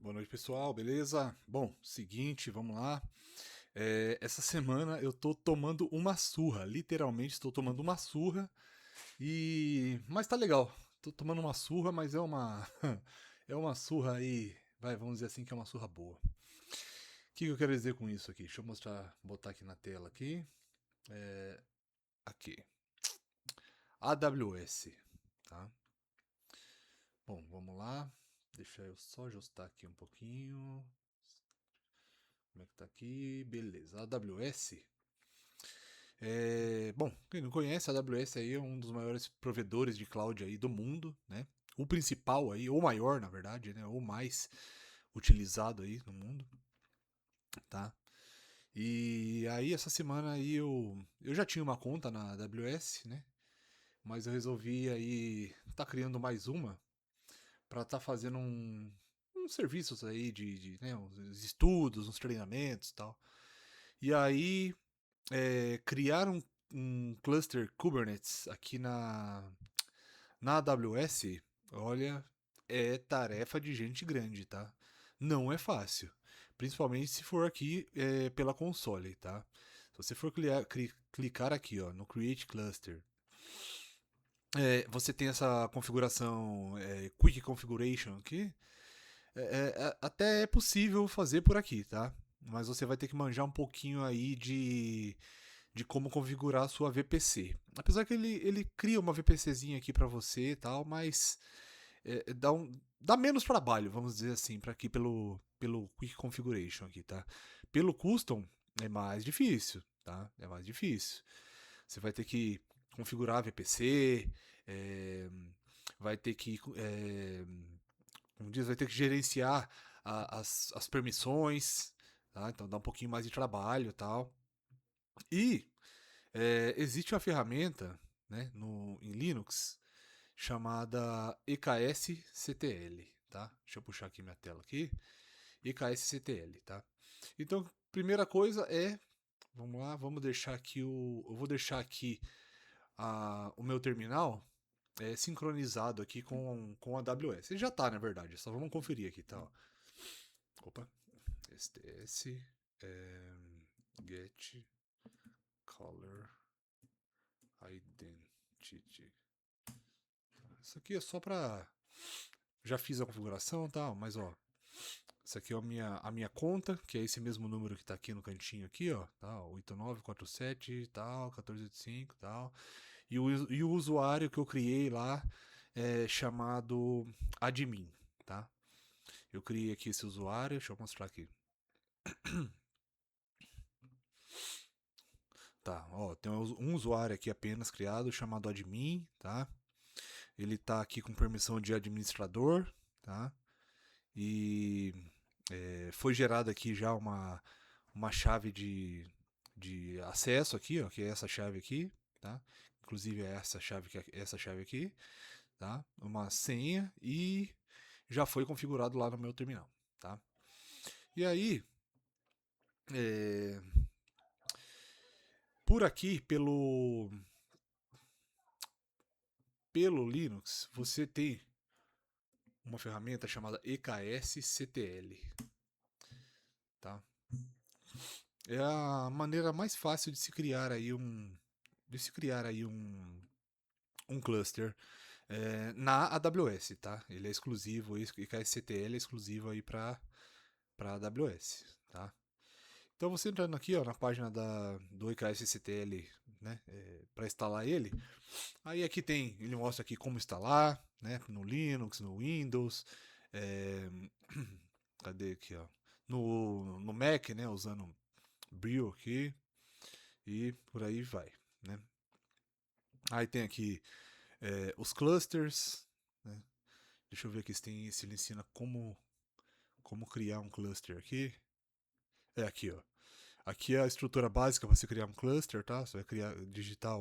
Boa noite, pessoal, beleza? Bom, seguinte, vamos lá. Essa semana eu tô tomando uma surra, literalmente estou tomando uma surra mas tá legal. Tô tomando uma surra, mas é uma é uma surra aí, vamos dizer assim que é uma surra boa. O que eu quero dizer com isso aqui? Deixa eu mostrar, botar aqui na tela aqui. Aqui. AWS, tá? Bom, vamos lá. Deixa eu só ajustar aqui um pouquinho. Como é que tá aqui? Beleza. AWS. Bom, quem não conhece, a AWS aí é um dos maiores provedores de cloud aí do mundo, né? O principal aí, ou maior, na verdade, né? Ou mais utilizado aí no mundo, tá? E aí essa semana aí eu já tinha uma conta na AWS, né? Mas eu resolvi aí tá criando mais uma para tá fazendo uns serviços aí né, uns estudos, uns treinamentos, e tal. E aí criar um cluster Kubernetes aqui na AWS, olha, é tarefa de gente grande, tá? Não é fácil. Principalmente se for aqui pela console, tá? Se você for clicar aqui ó, no Create Cluster, você tem essa configuração Quick Configuration aqui. Até é possível fazer por aqui, tá? Mas você vai ter que manjar um pouquinho aí de como configurar a sua VPC. Apesar que ele cria uma VPCzinha aqui para você e tal, mas dá menos trabalho, vamos dizer assim, para aqui pelo Quick Configuration aqui, tá? Pelo Custom é mais difícil, tá? É mais difícil. Você vai ter que configurar a VPC, vai ter que como diz, vai ter que gerenciar as permissões, tá? Então dá um pouquinho mais de trabalho e tal. E existe uma ferramenta, né, em Linux chamada EKS-CTL, tá? Deixa eu puxar aqui minha tela aqui. EKS-CTL, tá? Então, primeira coisa vamos lá, vamos deixar aqui eu vou deixar aqui o meu terminal sincronizado aqui com a AWS. Ele já tá, na verdade, só vamos conferir aqui, tá? Ó. Opa, STS, get color identity. Isso aqui é só para já fiz a configuração e tal, mas ó, isso aqui é a minha conta, que é esse mesmo número que tá aqui no cantinho aqui, ó, tá? 8947 tal, 1485 tal. E o usuário que eu criei lá é chamado admin, tá? Eu criei aqui esse usuário, deixa eu mostrar aqui. Tá, ó, tem um usuário aqui apenas criado chamado admin, tá? Ele tá aqui com permissão de administrador, tá? E foi gerada aqui já uma chave de acesso aqui, ó, que é essa chave aqui, tá? Inclusive é essa chave aqui, tá? Uma senha e já foi configurado lá no meu terminal, tá? E aí, é, por aqui, pelo Linux, você tem uma ferramenta chamada EKS-CTL, tá? É a maneira mais fácil de se criar aí um cluster na AWS, tá? Ele é exclusivo, o EKSCTL é exclusivo aí para AWS, tá? Então você entrando aqui, ó, na página do EKSCTL, né, para instalar ele, aí aqui ele mostra aqui como instalar, né, no Linux, no Windows, é, cadê aqui, ó, no Mac, né, usando Brio aqui e por aí vai, né? Aí tem aqui os clusters, né? Deixa eu ver aqui se ele ensina como criar um cluster aqui. É aqui, ó. Aqui é a estrutura básica para você criar um cluster, tá? Você vai digitar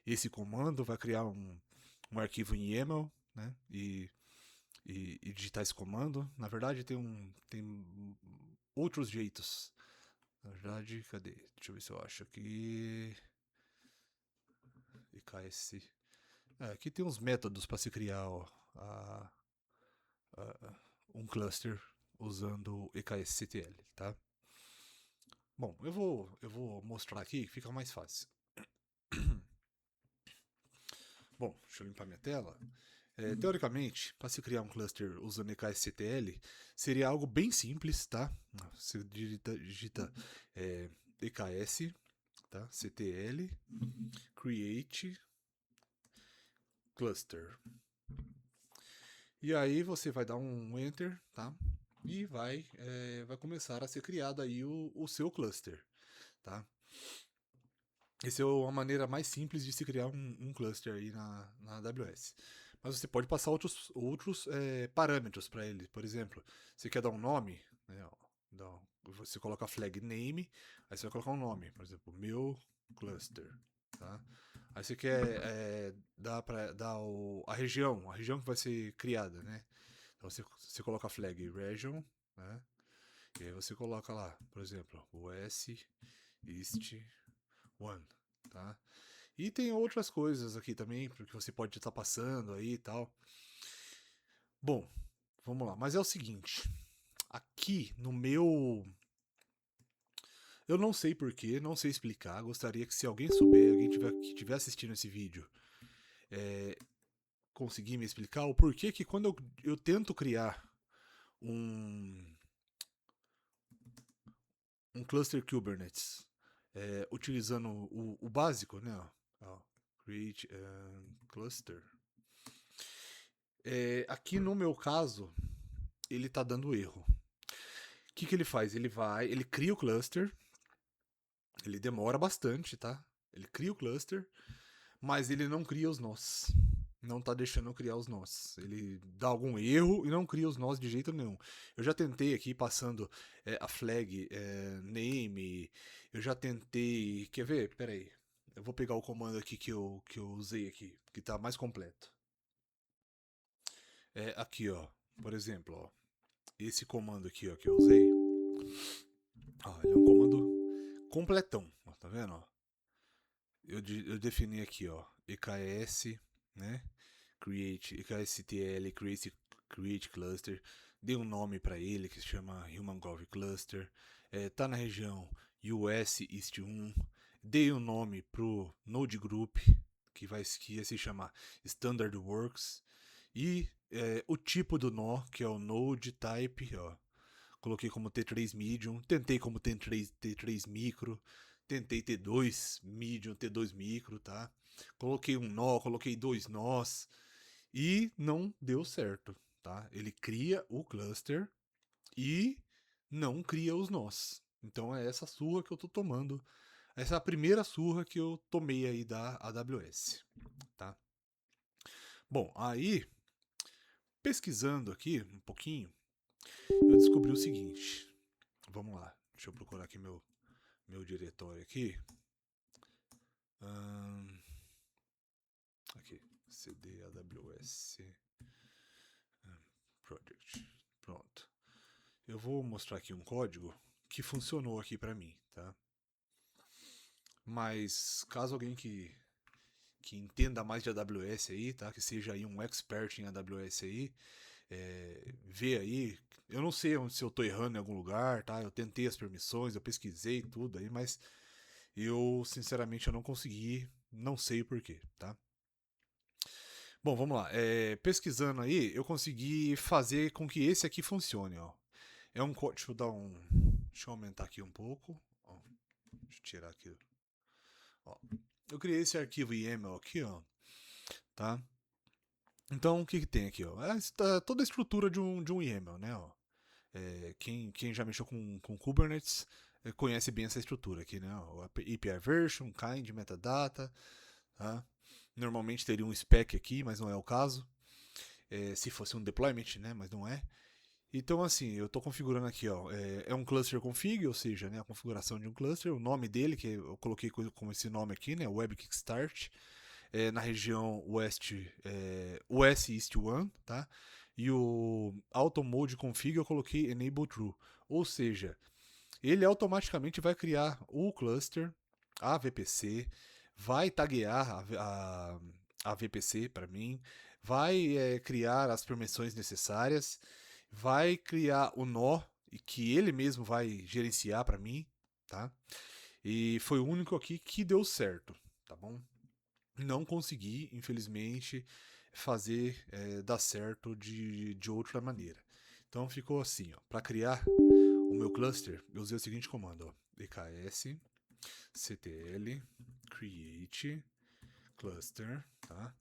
esse comando, vai criar um arquivo em YAML, né? E digitar esse comando. Na verdade, tem outros jeitos. Na verdade, cadê? Deixa eu ver se eu acho aqui. EKS. Aqui tem uns métodos para se criar ó, a- um cluster usando EKSCTL, tá? Bom, eu vou mostrar aqui que fica mais fácil. Bom, deixa eu limpar minha tela. Teoricamente, para se criar um cluster usando EKSCTL, seria algo bem simples, tá? Você digita EKS, tá? CTL, create cluster. E aí você vai dar um enter, tá? E vai começar a ser criado aí o seu cluster, tá? Essa é uma maneira mais simples de se criar um cluster aí na AWS. Mas você pode passar outros parâmetros para ele. Por exemplo, você quer dar um nome, né, você coloca a flag name, aí você vai colocar um nome, por exemplo, meu cluster, tá? Aí você quer dar a região que vai ser criada, né? Então você coloca a flag region, né? E aí você coloca lá, por exemplo, West, East, One, tá? E tem outras coisas aqui também, porque você pode estar passando aí e tal. Bom, vamos lá. Mas é o seguinte, aqui no meu... Eu não sei porquê, não sei explicar. Gostaria que se alguém souber, alguém que estiver assistindo esse vídeo, conseguir me explicar o porquê que quando eu tento criar um, um cluster Kubernetes, utilizando o básico, né? Ó, create cluster. Aqui no meu caso, ele tá dando erro. O que ele faz? Ele cria o cluster, ele demora bastante, tá? Ele cria o cluster, mas ele não cria os nós. Não tá deixando eu criar os nós. Ele dá algum erro e não cria os nós de jeito nenhum. Eu já tentei aqui passando a flag name. Eu já tentei. Quer ver? Pera aí. Eu vou pegar o comando aqui que eu usei aqui, que tá mais completo. Aqui, ó. Por exemplo, ó. Esse comando aqui, ó, que eu usei. Ó, ele é um comando completão. Ó, tá vendo? Ó? Eu defini aqui, ó. EKS, né? Create, EKSTL, create cluster. Dei um nome para ele que se chama Human Gov Cluster. Tá na região US East 1. Dei um nome pro Node Group, que ia se chamar Standard Works. E o tipo do nó, que é o Node Type, ó. Coloquei como T3 Medium, tentei como T3 Micro, tentei T2 Medium, T2 Micro, tá? Coloquei um nó, coloquei dois nós e não deu certo, tá? Ele cria o cluster e não cria os nós. Então é essa surra que eu tô tomando. Essa é a primeira surra que eu tomei aí da AWS, tá? Bom, aí pesquisando aqui um pouquinho, eu descobri o seguinte. Vamos lá, deixa eu procurar aqui meu diretório aqui. Aqui, CD AWS Project. Pronto. Eu vou mostrar aqui um código que funcionou aqui para mim, tá? Mas caso alguém que entenda mais de AWS aí, tá? Que seja aí um expert em AWS aí, vê aí. Eu não sei se eu tô errando em algum lugar, tá? Eu tentei as permissões, eu pesquisei tudo aí, mas eu sinceramente eu não consegui, não sei o porquê, tá? Bom, vamos lá. Pesquisando aí, eu consegui fazer com que esse aqui funcione, ó. É um código. Deixa eu dar um. Deixa eu aumentar aqui um pouco. Ó, deixa eu tirar aqui. Ó, eu criei esse arquivo YAML aqui, ó. Tá? Então, o que tem aqui, ó? Toda a estrutura de um YAML, né? Ó. Quem já mexeu com Kubernetes conhece bem essa estrutura aqui, né? Ó, API version, kind, metadata, tá? Normalmente teria um spec aqui, mas não é o caso. Se fosse um deployment, né? Mas não é. Então, assim, eu estou configurando aqui, ó, um cluster config, ou seja, né, a configuração de um cluster, o nome dele, que eu coloquei com esse nome aqui, né, Web Kickstart, na região West East 1, tá? E o Auto Mode Config eu coloquei Enable True, ou seja, ele automaticamente vai criar o cluster, a VPC, vai taguear a VPC para mim, vai criar as permissões necessárias, vai criar o nó e que ele mesmo vai gerenciar para mim, tá? E foi o único aqui que deu certo, tá bom? Não consegui, infelizmente, fazer dar certo de outra maneira. Então ficou assim, ó. Para criar o meu cluster, eu usei o seguinte comando, ó. EKS ctl create cluster, tá?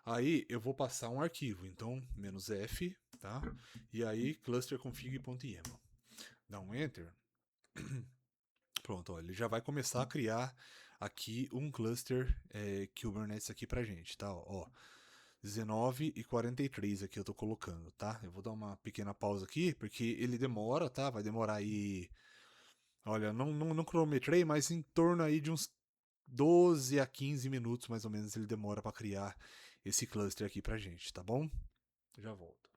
Aí eu vou passar um arquivo, então "-f", tá? E aí clusterconfig.yaml. Dá um enter. Pronto, ó, ele já vai começar a criar aqui um cluster Kubernetes aqui pra gente, tá? Ó, 19 e 43 aqui eu tô colocando, tá? Eu vou dar uma pequena pausa aqui, porque ele demora, tá? Vai demorar aí... Olha, não cronometrei, mas em torno aí de uns 12 a 15 minutos, mais ou menos, ele demora para criar esse cluster aqui pra gente, tá bom? Já volto.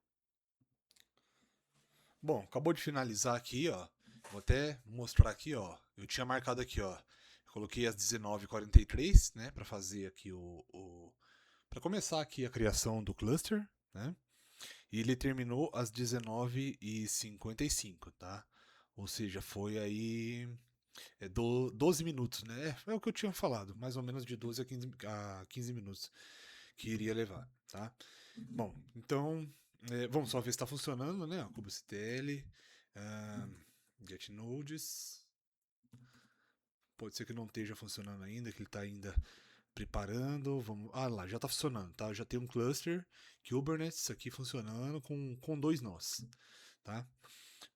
Bom, acabou de finalizar aqui, ó. Vou até mostrar aqui, ó. Eu tinha marcado aqui, ó. Eu coloquei as 19h43, né, para fazer aqui para começar aqui a criação do cluster, né? E ele terminou às 19h55, tá? Ou seja, foi aí 12 minutos, né? É o que eu tinha falado, mais ou menos de 12 a 15 minutos que iria levar, tá? Bom, então vamos só ver se está funcionando, né? kubectl, get nodes. Pode ser que não esteja funcionando ainda, que ele está ainda preparando. Vamos, lá, já está funcionando, tá? Já tem um cluster Kubernetes aqui funcionando com 2 nós, tá?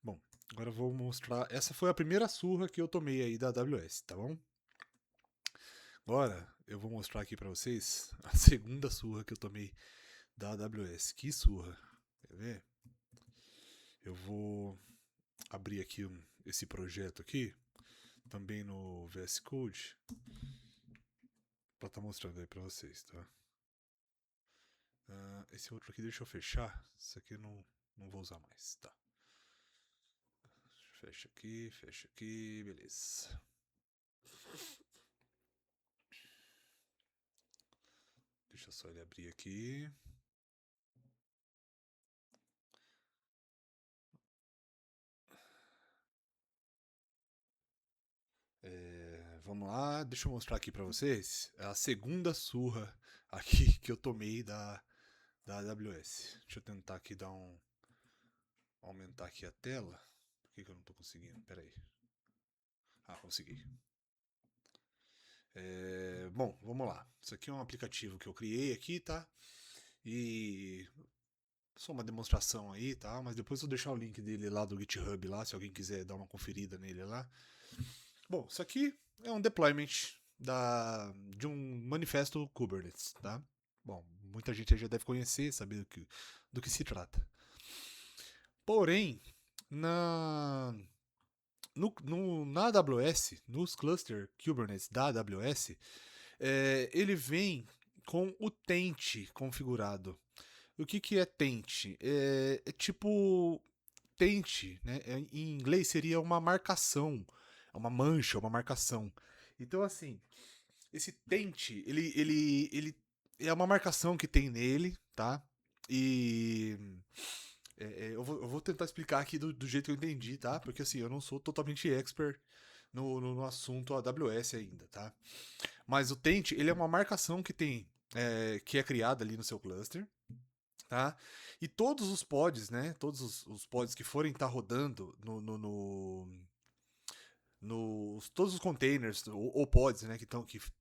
Bom, agora eu vou mostrar. Essa foi a primeira surra que eu tomei aí da AWS, tá bom? Agora eu vou mostrar aqui para vocês a segunda surra que eu tomei da AWS. Que surra! Quer ver? Eu vou abrir aqui esse projeto aqui, também no VS Code, para estar mostrando aí para vocês, tá? Esse outro aqui deixa eu fechar. Esse aqui eu não vou usar mais, tá? Fecha aqui, beleza. Deixa só ele abrir aqui. Vamos lá, deixa eu mostrar aqui pra vocês a segunda surra aqui que eu tomei da AWS. Deixa eu tentar aqui aumentar aqui a tela. Por que eu não tô conseguindo? Pera aí. Consegui. Bom, vamos lá. Isso aqui é um aplicativo que eu criei aqui, tá? E só uma demonstração aí, tá? Mas depois eu vou deixar o link dele lá do GitHub lá, se alguém quiser dar uma conferida nele lá. Bom, isso aqui é um deployment de um manifesto Kubernetes, tá? Bom, muita gente já deve conhecer, saber do que se trata. Porém, na AWS, nos cluster Kubernetes da AWS, ele vem com o Tente configurado. O que é Tente? É tipo Tente, né? Em inglês seria uma marcação, uma mancha, uma marcação. Então, assim, esse Tente, ele é uma marcação que tem nele, tá? E eu vou tentar explicar aqui do jeito que eu entendi, tá? Porque assim, eu não sou totalmente expert no assunto AWS ainda, tá? Mas o Tente, ele é uma marcação que tem, que é criada ali no seu cluster, tá? E todos os pods, né? Todos os pods que forem estar rodando todos os containers ou pods, né? Que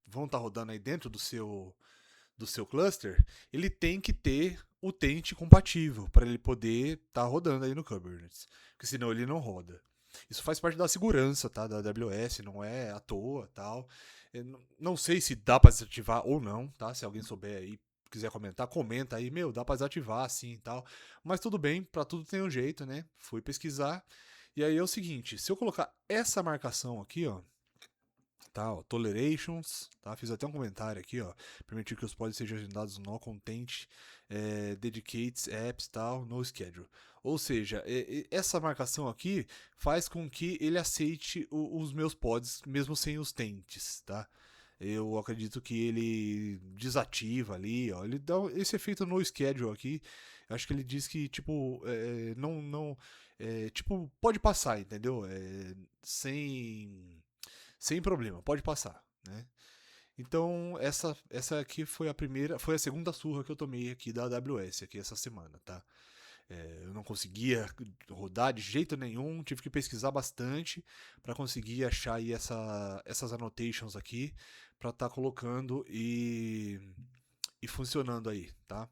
vão estar rodando aí dentro do seu cluster, ele tem que ter o Tente compatível para ele poder estar rodando aí no Kubernetes, porque senão ele não roda. Isso faz parte da segurança, tá, da AWS, não é à toa, tal. Eu não sei se dá para desativar ou não, tá? Se alguém souber aí, quiser comentar, comenta aí, meu, dá para desativar assim, tal. Mas tudo bem, para tudo tem um jeito, né? Fui pesquisar. E aí é o seguinte, se eu colocar essa marcação aqui, ó, tá, ó, tolerations, tá? Fiz até um comentário aqui, ó, permitir que os pods sejam agendados no content, dedicates, apps, tal, no schedule. Ou seja, essa marcação aqui faz com que ele aceite os meus pods, mesmo sem os tentes, tá? Eu acredito que ele desativa ali, ó, ele dá esse efeito no schedule aqui. Acho que ele diz que, tipo, não, tipo, pode passar, entendeu? Sem problema, pode passar, né? Então, essa aqui foi a segunda surra que eu tomei aqui da AWS aqui essa semana, tá? Eu não conseguia rodar de jeito nenhum, tive que pesquisar bastante para conseguir achar aí essas annotations aqui para estar colocando e funcionando aí, tá?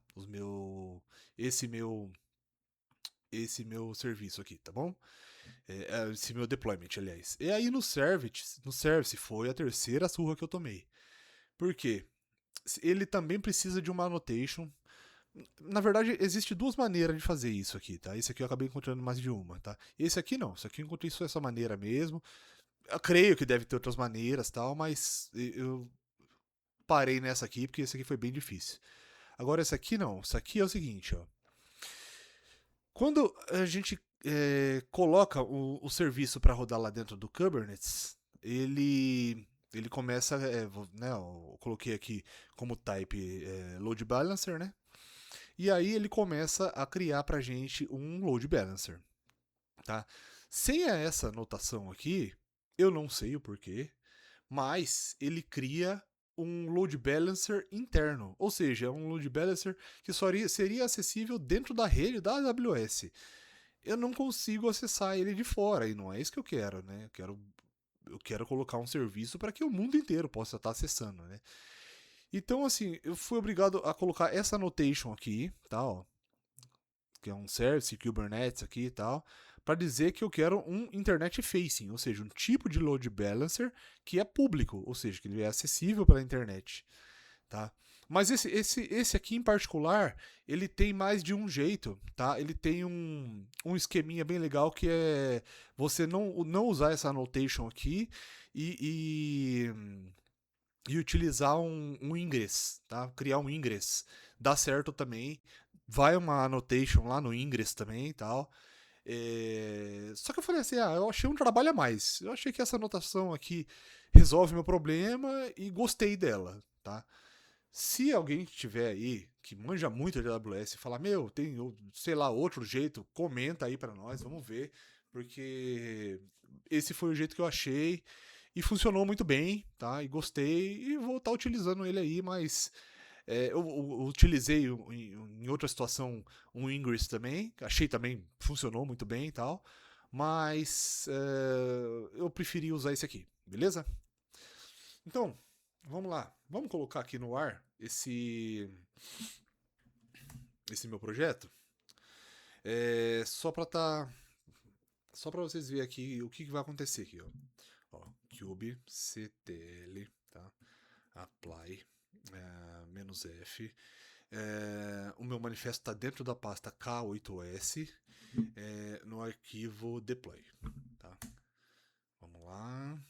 Esse meu esse meu serviço aqui, tá bom? Esse meu deployment, aliás. E aí no service foi a terceira surra que eu tomei. Por quê? Ele também precisa de uma annotation. Na verdade, existe duas maneiras de fazer isso aqui, tá? Esse aqui eu acabei encontrando mais de uma, tá? Esse aqui não, esse aqui eu encontrei só essa maneira mesmo. Eu creio que deve ter outras maneiras, tal, mas eu parei nessa aqui porque esse aqui foi bem difícil. Agora esse aqui não, esse aqui é o seguinte, ó. Quando a gente coloca o serviço para rodar lá dentro do Kubernetes, ele começa, né, eu coloquei aqui como type load balancer, né? E aí ele começa a criar pra gente um load balancer, tá? Sem essa notação aqui, eu não sei o porquê, mas ele cria um load balancer interno, ou seja, é um load balancer que só seria acessível dentro da rede da AWS. Eu não consigo acessar ele de fora, e não é isso que eu quero, né? Eu quero colocar um serviço para que o mundo inteiro possa estar acessando, né? Então, assim, eu fui obrigado a colocar essa annotation aqui, tá? Ó, que é um service Kubernetes aqui e tal, para dizer que eu quero um internet facing, ou seja, um tipo de load balancer que é público, ou seja, que ele é acessível pela internet, tá? Mas esse aqui em particular, ele tem mais de um jeito, tá? Ele tem um esqueminha bem legal que é você não usar essa annotation aqui e, e utilizar um ingress, tá? Criar um ingress. Dá certo também. Vai uma annotation lá no ingress também e tal. Só que eu falei assim, eu achei um trabalho a mais. Eu achei que essa anotação aqui resolve meu problema e gostei dela, tá? Se alguém tiver aí que manja muito de AWS e falar, meu, tem, sei lá, outro jeito, comenta aí para nós, vamos ver, porque esse foi o jeito que eu achei e funcionou muito bem, tá? E gostei e vou estar utilizando ele aí, mas eu utilizei em outra situação um Ingress também, achei também funcionou muito bem e tal, mas eu preferi usar esse aqui, beleza? Então, vamos lá, vamos colocar aqui no ar esse meu projeto, só para só para vocês verem aqui o que vai acontecer aqui, ó, kubectl, tá? Apply "-f". O meu manifesto está dentro da pasta K8s no arquivo deploy. Tá? Vamos lá.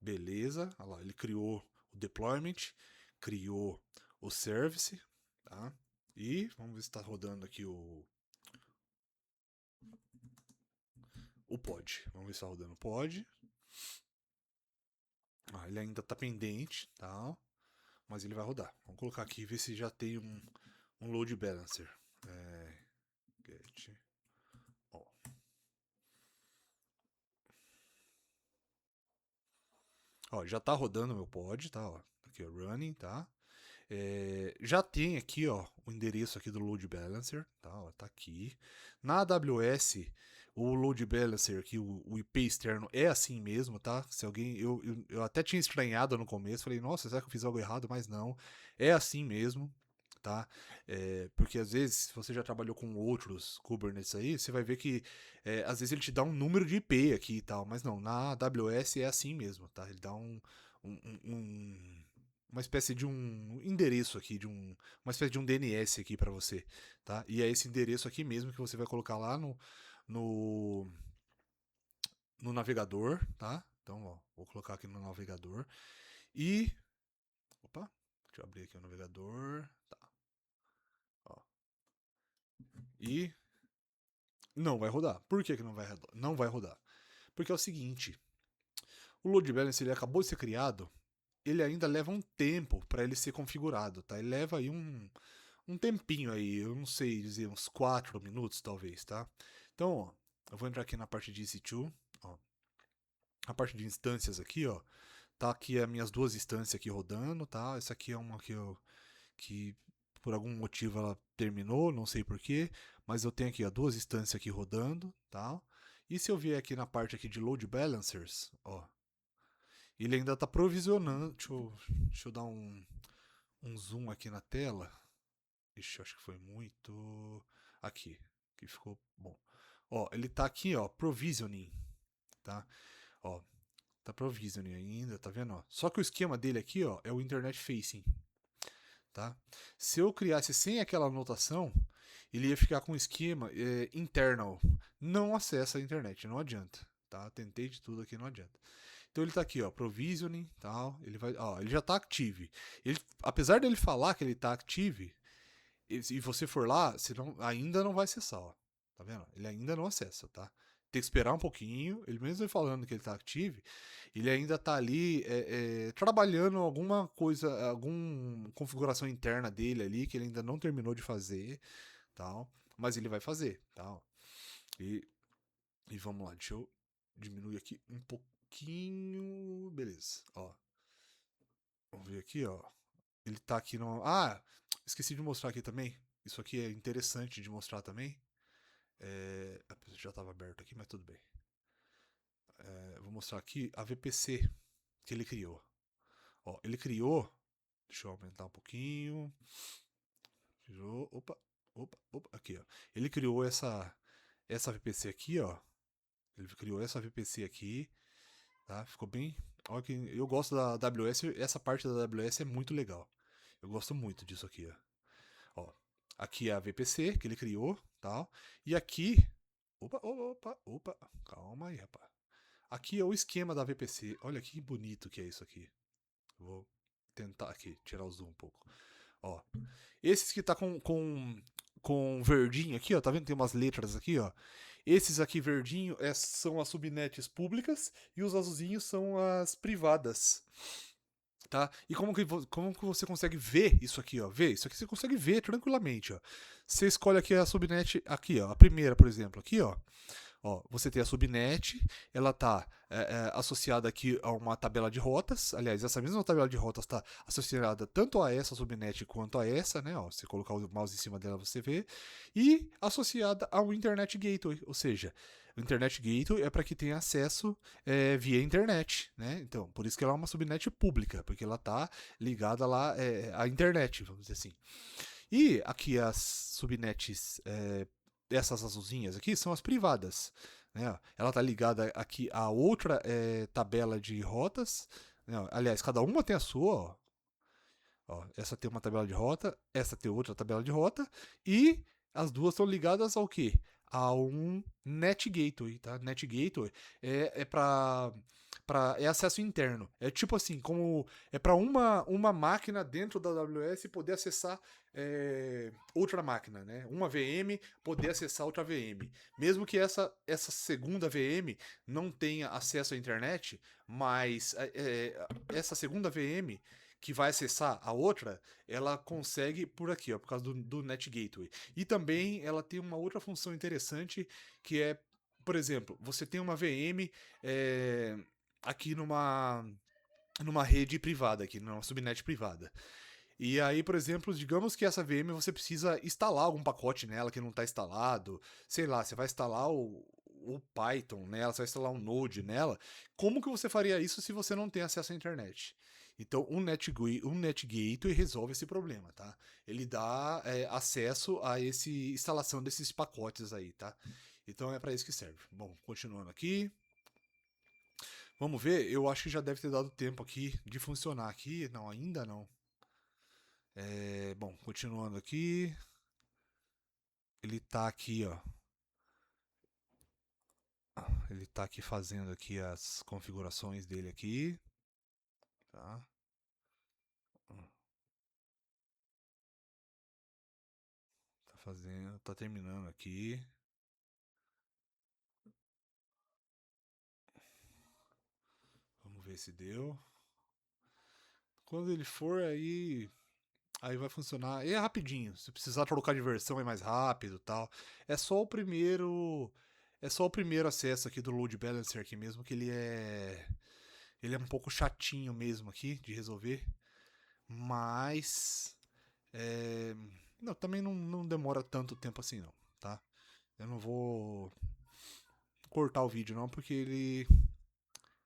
Beleza. Olha lá, ele criou o deployment, criou o service. Tá? E vamos ver se está rodando aqui o pod. Vamos ver se está rodando o pod. Ele ainda está pendente, tá? Mas ele vai rodar. Vamos colocar aqui e ver se já tem um load balancer. Get. Ó. Ó, já tá rodando meu pod, tá? Ó, aqui ó, running, tá? Já tem aqui, ó, o endereço aqui do load balancer, tá? Ó, tá aqui. Na AWS, o load balancer aqui, o IP externo é assim mesmo, tá? Se alguém, eu até tinha estranhado no começo, falei, nossa, será que eu fiz algo errado? Mas não, é assim mesmo, tá? Porque às vezes, se você já trabalhou com outros Kubernetes aí, você vai ver que às vezes ele te dá um número de IP aqui e tal, mas não, na AWS é assim mesmo, tá? Ele dá um, um uma espécie de um endereço aqui, uma espécie de um DNS aqui para você, tá? E é esse endereço aqui mesmo que você vai colocar lá no, no navegador, tá? Então, ó, vou colocar aqui no navegador e, opa, deixa eu abrir aqui o navegador, tá? Ó, e não vai rodar. Por que não vai rodar? Não vai rodar. Porque é o seguinte, o load balance ele acabou de ser criado, ele ainda leva um tempo para ele ser configurado, tá? Ele leva aí um tempinho aí, eu não sei dizer, uns 4 minutos talvez, tá? Então, ó, eu vou entrar aqui na parte de EC2, ó, a parte de instâncias aqui, ó, tá aqui as minhas duas instâncias aqui rodando, tá? Essa aqui é uma que por algum motivo ela terminou, não sei porquê, mas eu tenho aqui ó, duas instâncias aqui rodando, tá? E se eu vier aqui na parte aqui de load balancers, ó, ele ainda está provisionando. Deixa eu dar um zoom aqui na tela. Ixi, acho que foi muito. Aqui, que ficou bom. Ó, ele está aqui, ó, provisioning, tá? Ó, tá provisioning ainda, tá vendo? Ó? Só que o esquema dele aqui, ó, é o internet facing, tá? Se eu criasse sem aquela anotação, ele ia ficar com um esquema internal. Não acessa a internet, não adianta, tá? Tentei de tudo aqui, não adianta. Então ele tá aqui, ó, provisioning, tal, ele vai, ó, ele já tá active. Ele, apesar dele falar que ele tá active, e você for lá, você não, ainda não vai acessar, ó. Tá vendo? Ele ainda não acessa, tá? Tem que esperar um pouquinho. Ele mesmo falando que ele tá active, ele ainda tá ali trabalhando alguma coisa, alguma configuração interna dele ali que ele ainda não terminou de fazer, tal. Mas ele vai fazer, tal. E, e vamos lá, deixa eu diminuir aqui um pouquinho, beleza. Ó, vamos ver aqui, ó. Ele tá aqui no. Ah, esqueci de mostrar aqui também. Isso aqui é interessante de mostrar também. Já estava aberto aqui, mas tudo bem. Vou mostrar aqui a VPC que ele criou. Ó, ele criou. Deixa eu aumentar um pouquinho. Opa, opa, opa. Aqui, ó. Ele criou essa VPC aqui, ó. Ele criou essa VPC aqui, tá? Ficou bem. Olha que eu gosto da AWS. Essa parte da AWS é muito legal. Eu gosto muito disso aqui, ó. Ó, aqui é a VPC que ele criou, tal. E aqui, opa, calma aí, rapaz. Aqui é o esquema da VPC. Olha que bonito que é isso aqui. Vou tentar aqui tirar o zoom um pouco. Ó, esses que tá com verdinho aqui, ó, tá vendo? Tem umas letras aqui, ó. Esses aqui verdinho são as subnets públicas e os azulzinhos são as privadas. Tá? E como que você consegue ver isso aqui, ó? Ver isso aqui você consegue ver tranquilamente, ó. Você escolhe aqui a subnet aqui, ó, a primeira, por exemplo, aqui, ó. Ó, você tem a subnet, ela está associada aqui a uma tabela de rotas. Aliás, essa mesma tabela de rotas está associada tanto a essa subnet quanto a essa, né? Ó, você colocar o mouse em cima dela, você vê. E associada ao Internet Gateway, ou seja, o Internet Gateway é para que tenha acesso via internet, né? Então, por isso que ela é uma subnet pública, porque ela está ligada lá à internet, vamos dizer assim. E aqui as subnets essas azulzinhas aqui são as privadas. Né? Ela está ligada aqui a outra tabela de rotas. Né? Aliás, cada uma tem a sua. Ó, essa tem uma tabela de rota, essa tem outra tabela de rota. E as duas estão ligadas ao quê? A um Net Gateway. Tá? Net Gateway é para é acesso interno. É tipo assim, como é para uma máquina dentro da AWS poder acessar outra máquina, né? Uma VM poder acessar outra VM. Mesmo que essa segunda VM não tenha acesso à internet, mas essa segunda VM que vai acessar a outra, ela consegue por aqui, ó, por causa do Net Gateway. E também ela tem uma outra função interessante que é, por exemplo, você tem uma VM aqui numa rede privada, aqui numa subnet privada. E aí, por exemplo, digamos que essa VM você precisa instalar algum pacote nela que não está instalado, sei lá, você vai instalar o Python nela, você vai instalar um Node nela. Como que você faria isso se você não tem acesso à internet? Então, o Net Gateway resolve esse problema, tá? Ele dá acesso a esse instalação desses pacotes aí, tá? Então é para isso que serve. Bom, continuando aqui. Vamos ver, eu acho que já deve ter dado tempo aqui de funcionar aqui. Não, ainda não. Bom, continuando aqui. Ele tá aqui, ó. Ele tá aqui fazendo aqui as configurações dele aqui. Tá? Tá fazendo, tá terminando aqui. Vamos ver se deu. Quando ele for aí, Aí vai funcionar. E é rapidinho. Se precisar trocar de versão é mais rápido e tal. É só o primeiro. É só o primeiro acesso aqui do Load Balancer aqui mesmo, que ele é. Ele é um pouco chatinho mesmo aqui de resolver. Mas. É, não, também não demora tanto tempo assim não, tá? Eu não vou cortar o vídeo não, porque ele.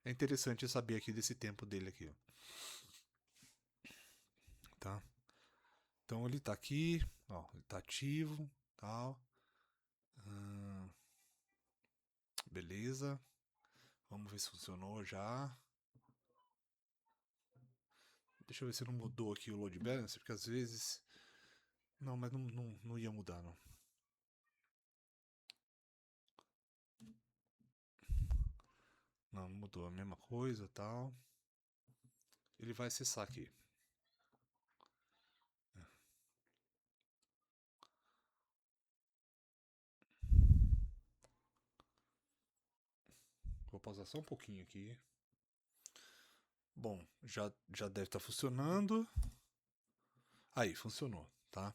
É interessante saber aqui desse tempo dele aqui, ó, tá? Então ele tá aqui, ó, ele tá ativo, tal. Hum, beleza. Vamos ver se funcionou já. Deixa eu ver se não mudou aqui o load balance, porque às vezes. Não, mas não ia mudar, não. Não mudou a mesma coisa tal. Ele vai acessar aqui. Vou pausar só um pouquinho aqui. Bom, já deve estar funcionando. Aí, funcionou, tá?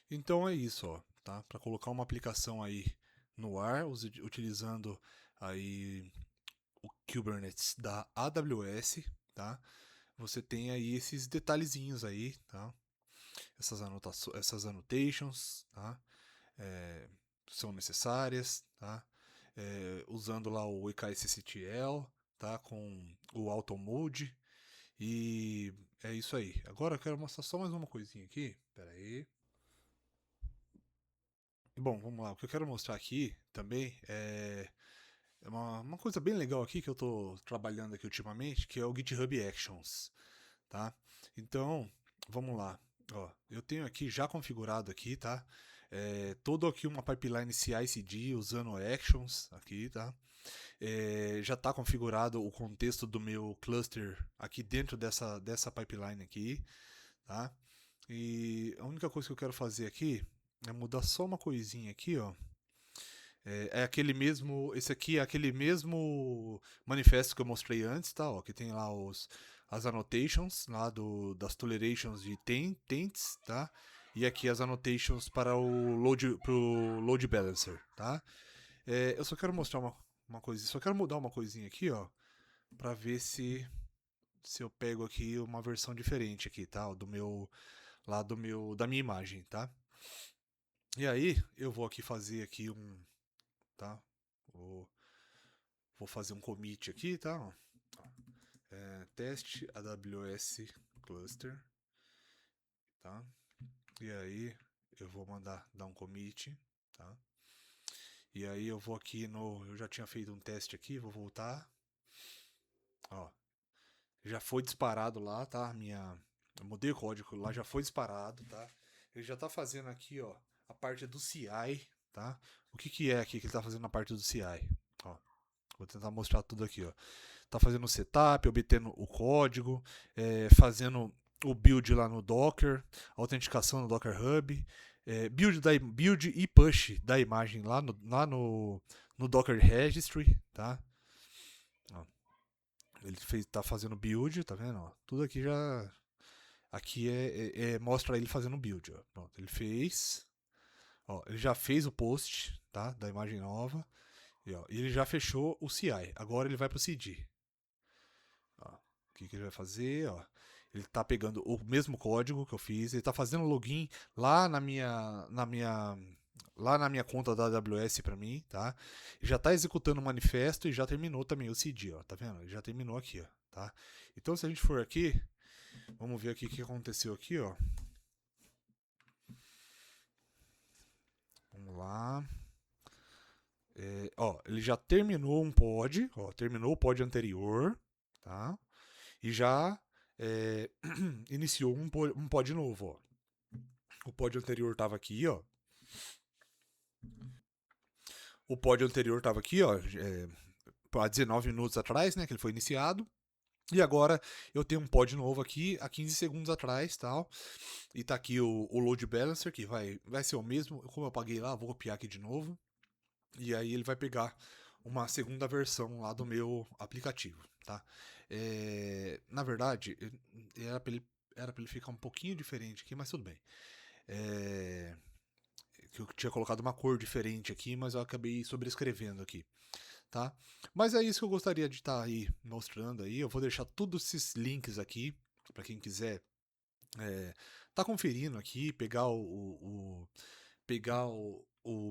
Então é isso, ó, tá? Para colocar uma aplicação aí no ar, utilizando aí o Kubernetes da AWS, tá? Você tem aí esses detalhezinhos aí, tá? Essas annotations, tá? É, são necessárias, tá? Usando lá o EKSCTL, tá? Com o Auto Mode e é isso aí. Agora eu quero mostrar só mais uma coisinha aqui. Pera aí. Bom, vamos lá. O que eu quero mostrar aqui também é uma coisa bem legal aqui que eu estou trabalhando aqui ultimamente, que é o GitHub Actions, tá? Então, vamos lá. Ó, eu tenho aqui já configurado aqui, tá? Todo aqui uma pipeline CI/CD usando Actions aqui, tá? Já está configurado o contexto do meu cluster aqui dentro dessa pipeline aqui, tá? E a única coisa que eu quero fazer aqui é mudar só uma coisinha aqui, ó. É aquele mesmo. Esse aqui é aquele mesmo manifesto que eu mostrei antes, tá? Ó, que tem lá as annotations lá das tolerations de taints, tá? E aqui as annotations para pro load balancer, tá? Eu só quero mostrar uma coisinha, só quero mudar uma coisinha aqui, ó, para ver se eu pego aqui uma versão diferente aqui, tá? Do meu lá do meu da minha imagem, tá? E aí eu vou aqui fazer aqui tá? Vou, vou fazer um commit aqui, tá? Teste AWS cluster, tá? E aí eu vou mandar dar um commit, tá? E aí eu vou aqui eu já tinha feito um teste aqui, vou voltar, ó, já foi disparado lá, tá? Eu mudei o código lá, já foi disparado, tá? Ele já tá fazendo aqui, ó, a parte do CI, tá? O que que é aqui que ele tá fazendo na parte do CI? Ó, vou tentar mostrar tudo aqui, ó. Tá fazendo o setup, obtendo o código, fazendo o build lá no Docker, autenticação no Docker Hub, build e push da imagem no Docker Registry, tá? Ó, tá fazendo build, tá vendo? Ó, tudo aqui já. Aqui mostra ele fazendo build. Ó. Pronto, ele fez. Ó, ele já fez o post, tá? Da imagem nova. E ó, ele já fechou o CI. Agora ele vai pro CD. Ó, o que ele vai fazer? Ó, ele está pegando o mesmo código que eu fiz, ele está fazendo login lá na minha conta da AWS para mim, tá? Ele já está executando o manifesto e já terminou também o CD, ó, tá vendo? Ele já terminou aqui, ó, tá? Então se a gente for aqui, vamos ver aqui o que aconteceu aqui, ó. Vamos lá. Ó, ele já terminou um pod, ó, terminou o pod anterior, tá? E já iniciou um pod novo, ó. O pod anterior estava aqui, ó. O pod anterior estava aqui, ó, há 19 minutos atrás, né, que ele foi iniciado. E agora eu tenho um pod novo aqui, há 15 segundos atrás, tal. E tá aqui o load balancer, que vai ser o mesmo. Como eu paguei lá, vou copiar aqui de novo. E aí ele vai pegar uma segunda versão lá do meu aplicativo, tá? Na verdade, era para ele Era pra ele ficar um pouquinho diferente aqui, mas tudo bem. Que eu tinha colocado uma cor diferente aqui, mas eu acabei sobrescrevendo aqui, tá? Mas é isso que eu gostaria de estar aí mostrando aí. Eu vou deixar todos esses links aqui para quem quiser tá conferindo aqui, pegar o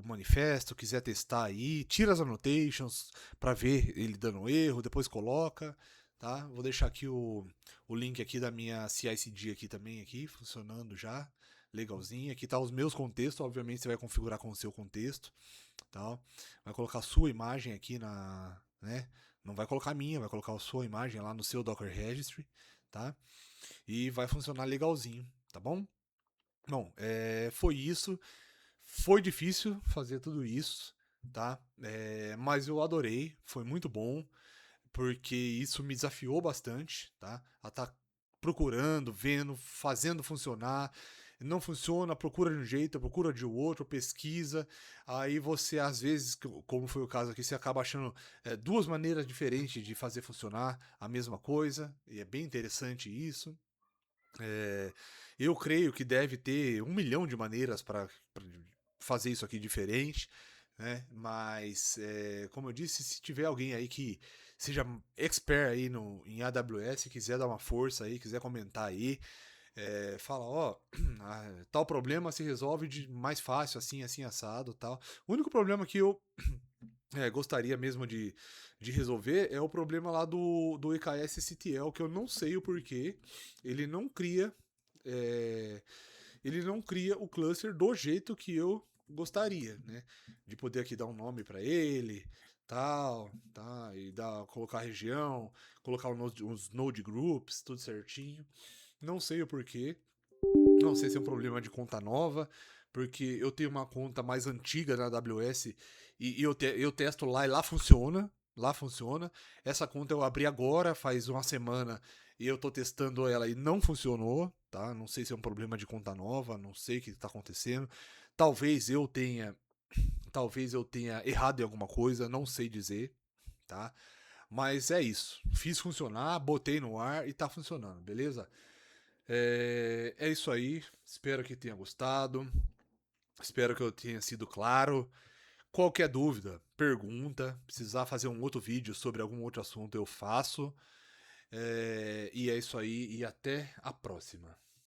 manifesto, quiser testar aí, tira as annotations para ver ele dando erro, depois coloca, tá? Vou deixar aqui o link aqui da minha CI/CD aqui também aqui, funcionando já, legalzinho. Aqui tá os meus contextos, obviamente você vai configurar com o seu contexto, tá? Vai colocar a sua imagem aqui né? Não vai colocar a minha, vai colocar a sua imagem lá no seu Docker Registry, tá? E vai funcionar legalzinho, tá bom? Bom, foi isso. Foi difícil fazer tudo isso, tá? Mas eu adorei, foi muito bom, porque isso me desafiou bastante, tá? A estar procurando, vendo, fazendo funcionar. Não funciona, procura de um jeito, procura de outro, pesquisa. Aí você, às vezes, como foi o caso aqui, você acaba achando duas maneiras diferentes de fazer funcionar a mesma coisa, e é bem interessante isso. É, eu creio que deve ter 1 milhão de maneiras para fazer isso aqui diferente, né? Mas, como eu disse, se tiver alguém aí que seja expert aí em AWS, quiser dar uma força aí, quiser comentar aí, fala, ó, tal problema se resolve de mais fácil, assim, assim, assado, tal. O único problema que eu gostaria mesmo de resolver é o problema lá do EKS-STL, que eu não sei o porquê. Ele não cria. é, ele não cria o cluster do jeito que eu gostaria, né? De poder aqui dar um nome para ele, tal, tá? E colocar a região, colocar os node groups, tudo certinho. Não sei o porquê. Não sei se é um problema de conta nova, porque eu tenho uma conta mais antiga na AWS e eu testo lá e lá funciona. Lá funciona. Essa conta eu abri agora, faz uma semana, e eu tô testando ela e não funcionou, tá? Não sei se é um problema de conta nova, não sei o que tá acontecendo. Talvez eu tenha, talvez eu tenha errado em alguma coisa, não sei dizer, tá? Mas é isso. Fiz funcionar, botei no ar e tá funcionando, beleza? É isso aí. Espero que tenha gostado. Espero que eu tenha sido claro. Qualquer dúvida, pergunta. Precisar fazer um outro vídeo sobre algum outro assunto, eu faço. E é isso aí. E até a próxima.